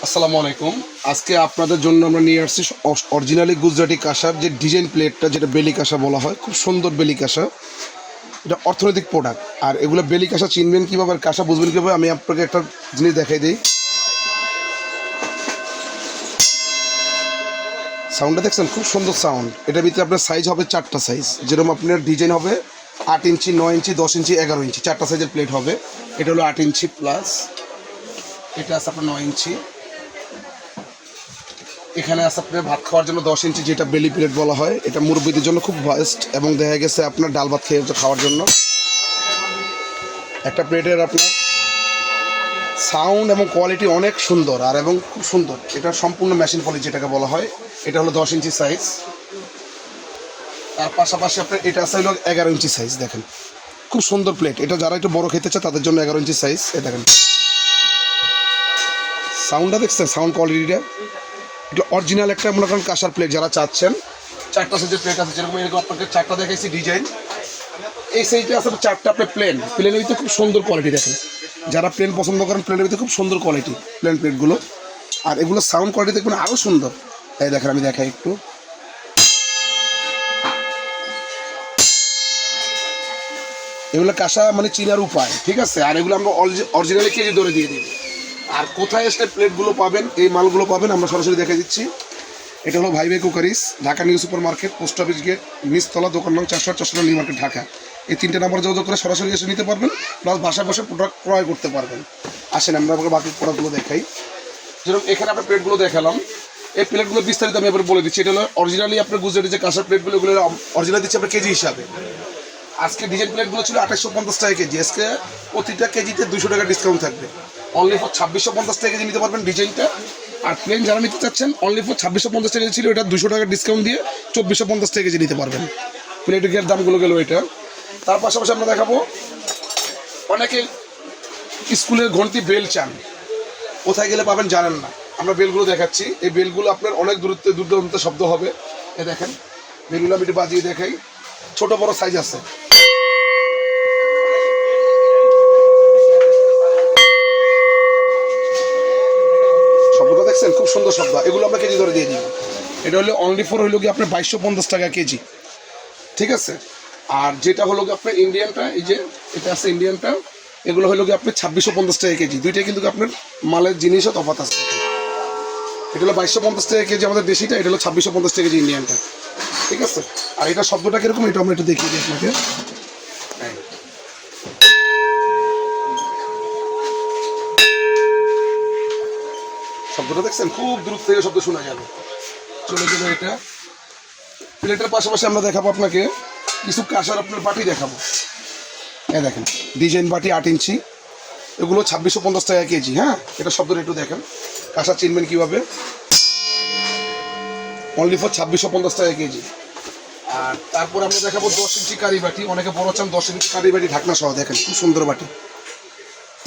আসসালামু আলাইকুম। আজকে আপনাদের জন্য আমরা নিয়ে আসছি অরিজিনালি গুজরাটি কাঁসার যে ডিজাইন প্লেটটা, যেটা বেলি কাঁসা বলা হয়। খুব সুন্দর বেলি কাঁসা, এটা অর্থনৈতিক প্রোডাক্ট। আর এগুলো বেলি কাঁসা চিনবেন কীভাবে আর কাঁসা বুঝবেন কীভাবে, আমি আপনাকে একটা জিনিস দেখাই দিই। সাউন্ডটা দেখছেন, খুব সুন্দর সাউন্ড। এটার ভিতরে আপনার সাইজ হবে 4টা সাইজ। যেরকম আপনার ডিজাইন হবে 8 ইঞ্চি, 9 ইঞ্চি, 10 ইঞ্চি, 11 ইঞ্চি, 4টা সাইজের প্লেট হবে। এটা হলো 8 ইঞ্চি প্লাস, এটা আছে আপনার 9 ইঞ্চি। এখানে আছে আপনার ভাত খাওয়ার জন্য 10 ইঞ্চি, যেটা বেলি প্লেট বলা হয়। এটা মুরব্বীদের জন্য খুব বেস্ট, এবং দেখা গেছে আপনার ডাল ভাত খেয়ে খাওয়ার জন্য। একটা প্লেটের আপনার সাউন্ড এবং কোয়ালিটি অনেক সুন্দর, আর এবং খুব সুন্দর। এটা সম্পূর্ণ মেশিন পলিশ যেটাকে বলা হয়। এটা হলো 10 ইঞ্চি সাইজ। তার পাশাপাশি আপনার এটা আছে হলো 11 ইঞ্চি সাইজ। দেখেন খুব সুন্দর প্লেট। এটা যারা একটু বড় খেতে চায় তাদের জন্য 11 ইঞ্চি সাইজ। এ দেখেন সাউন্ডটা দেখছেন, সাউন্ড কোয়ালিটিটা। এটা অরিজিনাল একটা মনে করেন কাঁসার প্লেট যারা চাচ্ছেন। 4টা সাইজের প্লেট আছে, যেরকম এরকম আপনাকে 4টা দেখাইছি ডিজাইন। এই সাইজটা আছে 4টা আপনার প্লেনের ভিতরে খুব সুন্দর কোয়ালিটি। দেখেন যারা প্লেন পছন্দ করেন, প্লেনের ভিতরে খুব সুন্দর কোয়ালিটি প্লেন প্লেটগুলো। আর এগুলো সাউন্ড কোয়ালিটি দেখবেন আরও সুন্দর। এই দেখেন, আমি দেখাই একটু। এগুলো কাঁসা মানে চিনার উপায়, ঠিক আছে। আর এগুলো আমরা অরিজিনালি কেজি ধরে দিয়ে দিই। আর কোথায় আসলে প্লেটগুলো পাবেন, এই মালগুলো পাবেন আমরা সরাসরি দেখে দিচ্ছি। এটা হলো Bhai Bhai cookeries, Dhaka new super market, post office gate, নিচতলা, দোকান নং 408 নিউ মার্কেট, ঢাকা। এই 3টে নাম্বার যোগাযোগ করে সরাসরি এসে নিতে পারবেন, প্লাস বাসায় বসে প্রোডাক্ট ক্রয় করতে পারবেন। আসেন আমরা আপনাকে বাকি প্রোডাক্টগুলো দেখাই। যেরকম এখানে আপনার প্লেটগুলো দেখালাম, এই প্লেটগুলো বিস্তারিত আমি এবার বলে দিচ্ছি। এটা হলো অরিজিনালি আপনার গুজরাটি যে কাঁসার প্লেটগুলো, এগুলো অরিজিনাল দিচ্ছি আপনার কেজি হিসাবে। আজকে ডিজাইন প্লেটগুলো ছিল 2850 টাকা কেজি। আজকে প্রতিটা কেজিতে 200 টাকা ডিসকাউন্ট থাকবে। অনলি ফর 2650 টাকা কেজি নিতে পারবেন ডিজাইনটা। আর প্লেন যারা নিতে চাচ্ছেন, অনলি ফর 2650 টাকা ছিল, এটা 200 টাকা ডিসকাউন্ট দিয়ে 2450 টাকা কেজি নিতে পারবেন। প্লেটের দামগুলো গেল এটা। তার পাশাপাশি আমরা দেখাবো, অনেকে স্কুলের ঘন্টি বেল চান, কোথায় গেলে পাবেন জানেন না। আমরা বেলগুলো দেখাচ্ছি। এই বেলগুলো আপনার অনেক দূর দূরান্তে শব্দ হবে। এ দেখেন বেলগুলো আমি একটু বাজিয়ে দেখাই। ছোট বড় সাইজ আছে। শব্দটা দেখছেন, খুব সুন্দর শব্দ। এগুলো আমরা কেজি ধরে দিয়ে দিব। এটা হলো অনলি ফর হইল কি আপনার 2250 টাকা কেজি, ঠিক আছে। আর যেটা হলো কি আপনার ইন্ডিয়ানটা, এই যে এটা আছে ইন্ডিয়ানটা, এগুলো হলো কি আপনার 2650 টাকা কেজি। দুইটাই কিন্তু আপনার মালের জিনিসও তফাৎ আছে। এটা হলো 2250 টাকা কেজি আমাদের দেশিটা, এটা হলো 2650 টাকা কেজি ইন্ডিয়ানটা, ঠিক আছে। আর এটা শব্দটা কিরকম, এটা আমরা একটু দেখিয়ে দিই আপনাকে। শব্দটা দেখছেন, খুব দূর থেকে শব্দ শোনা যাবে। চলে গেল এটা। প্লেটের পাশাপাশি আমরা দেখাবো আপনাকে কিছু কাঁসার আপনার বাটি দেখাবো। এই দেখেন ডিজাইন বাটি 8 ইঞ্চি, এগুলো 2650 টাকা কেজি। হ্যাঁ, এটা শব্দটা একটু দেখেন, কাঁসা চিনবেন কীভাবে। অনলি ফর 2650 টাকা কেজি। আর তারপর আমরা দেখাবো 10 ইঞ্চি কারি বাটি। অনেকে বড় চান, 10 ইঞ্চি কারি বাটি ঢাকনা সহ। দেখেন খুব সুন্দর বাটি।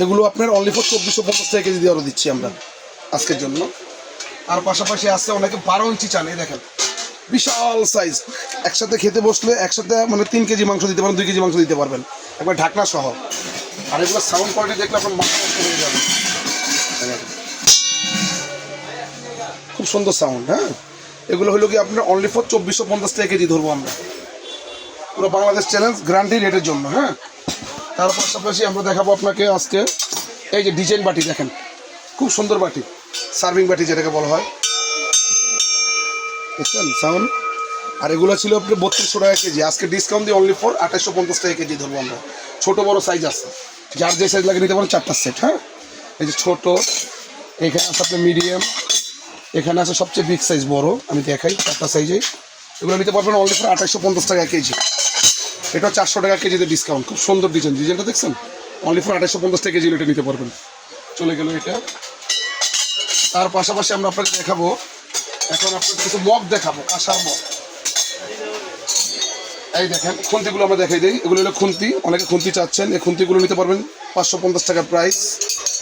এগুলো আপনার অনলি ফর 2450 টাকা কেজি দিয়ে আরও দিচ্ছি আমরা আজকের জন্য। আর পাশাপাশি আছে অনেকে 12 ইঞ্চি চান। এই দেখেন বিশাল সাইজ। একসাথে খেতে বসলে একসাথে মানে 3 কেজি মাংস দিতে পারেন, 2 কেজি মাংস দিতে পারবেন, একবার ঢাকনা সহ। আর এগুলো সাউন্ড কোয়ালিটি দেখলে আপনার মাথা নষ্ট হয়ে যাবে। খুব সুন্দর সাউন্ড। হ্যাঁ, এগুলো হলো কি আপনার অনলি ফর 2450 টাকা কেজি ধরবো আমরা, পুরো বাংলাদেশ চ্যালেঞ্জ গ্যারান্টি রেটের জন্য। হ্যাঁ, তার পাশাপাশি আমরা দেখাবো আপনাকে আজকে এই যে ডিজাইন বাটি। দেখেন খুব সুন্দর বাটি, সার্ভিং বাটি যেটাকে বলা হয়, বুঝছেন সাউন্ড। আর এগুলো ছিল আপনার 3200 টাকা কেজি। আজকে ডিসকাউন্ট দিয়ে অনলি ফর 2850 টাকা কেজি ধরবো আমরা। ছোটো বড়ো সাইজ আছে, যার যে সাইজ লাগে নিতে পারেন। 4টা সেট। হ্যাঁ, এই যে ছোটো, এখানে আছে আপনার মিডিয়াম, এখানে আছে সবচেয়ে বিগ সাইজ বড়। আমি দেখাই 4টা সাইজে। এগুলো নিতে পারবেন অনলি ফর 2850 টাকা কেজি। এটা 400 টাকা কেজিতে ডিসকাউন্ট। খুব সুন্দর ডিজাইন, ডিজাইনটা দেখছেন। অনলি ফর 2850 টাকা কেজি এটা নিতে পারবেন। চলে গেল এটা। তার পাশাপাশি আমরা আপনাকে দেখাবো, এখন আপনাকে কিছু মগ দেখাবো, কাঁসার মগ। এই দেখেন খুন্তিগুলো আমরা দেখাই দিই। এগুলো হলো খুন্তি, অনেকে খুন্তি চাচ্ছেন। এই খুন্তিগুলো নিতে পারবেন 550 টাকা প্রাইস।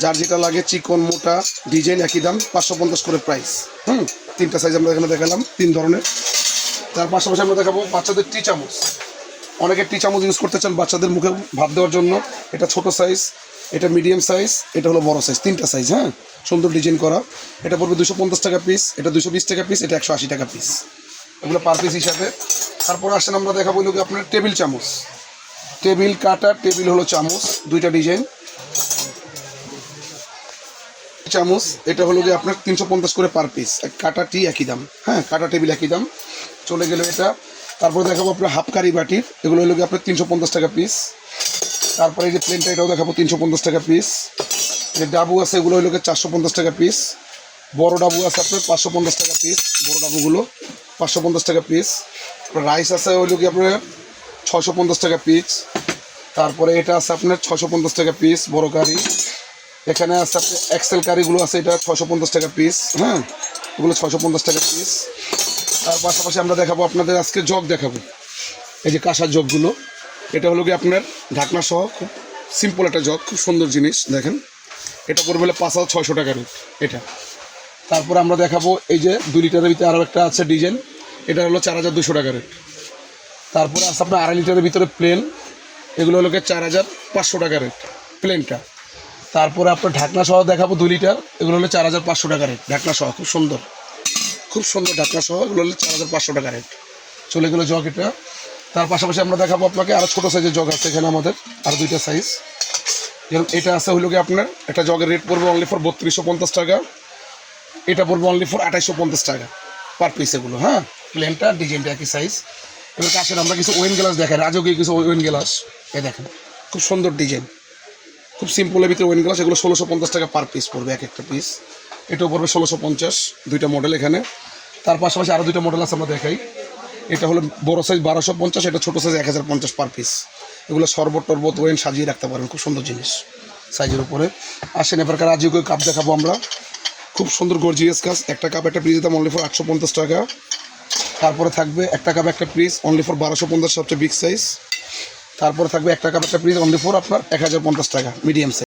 যার যেটা লাগে, চিকন মোটা ডিজাইন একই দাম, 550 করে প্রাইস। 3টা সাইজ আমরা এখানে দেখালাম, 3 ধরনের। তার পাশাপাশি আমরা দেখাবো বাচ্চাদের টি চামচ। অনেকে টি চামচ ইউজ করতে চান বাচ্চাদের মুখে ভাত দেওয়ার জন্য। এটা ছোট সাইজ, এটা মিডিয়াম সাইজ, এটা হলো বড় সাইজ, তিনটা সাইজ। হ্যাঁ, সুন্দর ডিজাইন করা। এটা পড়বে 250 টাকা পিস, এটা 220 টাকা পিস, এটা 180 টাকা পিস, এগুলো পার পিস হিসাবে। তারপর আসেন আমরা দেখাবো লোক আপনার টেবিল চামচ, টেবিল কাটা, টেবিল হলো চামচ, দুইটা ডিজাইন চামচ। এটা হলো গিয়ে আপনার 350 করে পার পিস, কাটা টি একই দাম। হ্যাঁ, কাটা টেবিল একই দাম। চলে গেল এটা। তারপরে দেখাবো আপনার হাফ কারি বাটি, এগুলো হলো গিয়ে আপনার 350 টাকা পিস। তারপরে এই যে প্লেনটা, এটাও দেখাবো 350 টাকা পিস। যে ডাবু আছে এগুলো হলো গিয়ে 450 টাকা পিস। বড় ডাবু আছে আপনার 550 টাকা পিস, বড় ডাবুগুলো 550 টাকা পিস। রাইস আছে হলো গিয়ে আপনার 650 টাকা পিস। তারপরে এটা আছে আপনার 650 টাকা পিস বড় কারি। এখানে আছে আপনার এক্সেল কারিগুলো আছে, এটা 650 টাকা পিস। হ্যাঁ, এগুলো 650 টাকা পিস। তার পাশাপাশি আমরা দেখাবো আপনাদের আজকে জগ দেখাবো, এই যে কাঁসার জগগুলো। এটা হলো কি আপনার ঢাকনা সহ, খুব সিম্পল একটা জগ, খুব সুন্দর জিনিস। দেখেন, এটা পড়বে 5,600 টাকা রেট এটা। তারপরে আমরা দেখাবো এই যে 2 লিটারের ভিতরে আরও একটা আছে ডিজাইন, এটা হলো 4,200 টাকা রেট। তারপরে আছে আপনার 2.5 লিটারের ভিতরে প্লেন, এগুলো হলো 4,500 টাকা রেট প্লেনটা। তারপরে আপনার ঢাকনা সহ দেখাবো 2 লিটার, এগুলো হলো 4,500 টাকা রেট ঢাকনা সহ, খুব সুন্দর, খুব সুন্দর ঢাকনা সহ, এগুলো হলো 4,500 টাকা রেট। চলে গেলো জগ এটা। তার পাশাপাশি আমরা দেখাবো আপনাকে আরও ছোটো সাইজের জগ আছে এখানে আমাদের, আর 2টা সাইজ। যেমন এটা আছে হলো কি আপনার একটা জগের রেট পড়বে অনলি ফর 3250 টাকা, এটা পড়বে অনলি ফর 2850 টাকা পার পিস এগুলো। হ্যাঁ, প্লেনটা ডিজাইনটা একই সাইজ। এবার আসেন আমরা কিছু ওয়েন গ্লাস দেখাই, রাজকীয় কিছু ওয়েন গ্লাস। এই দেখেন, খুব সুন্দর ডিজাইন, খুব সিম্পলের ভিতরে ওয়েন গ্লাস, এগুলো 1650 টাকা পার পিস পড়বে এক একটা পিস। এটাও পড়বে 1650, 2টা মডেল এখানে। তার পাশাপাশি আরও 2টা মডেল আছে আমরা দেখাই। এটা হলো বড় সাইজ 1250, এটা ছোটো সাইজ 1050 পার পিস। এগুলো শরবত টরবত ওয়েন সাজিয়ে রাখতে পারেন, খুব সুন্দর জিনিস সাইজের উপরে। আসেন এবার রাজকীয় কাপ দেখাবো আমরা, খুব সুন্দর গর্জিয়াস কাজ। একটা কাপ একটা পিস দাম অনলি ফর 850 টাকা। তারপরে থাকবে একটা কাপ একটা পিস অনলি ফর 1250, সবচেয়ে বিগ সাইজ। তারপরে থাকবে একটা কাপ একটা পিস অনলি ফর আপনার 1050 টাকা মিডিয়াম সাইজ।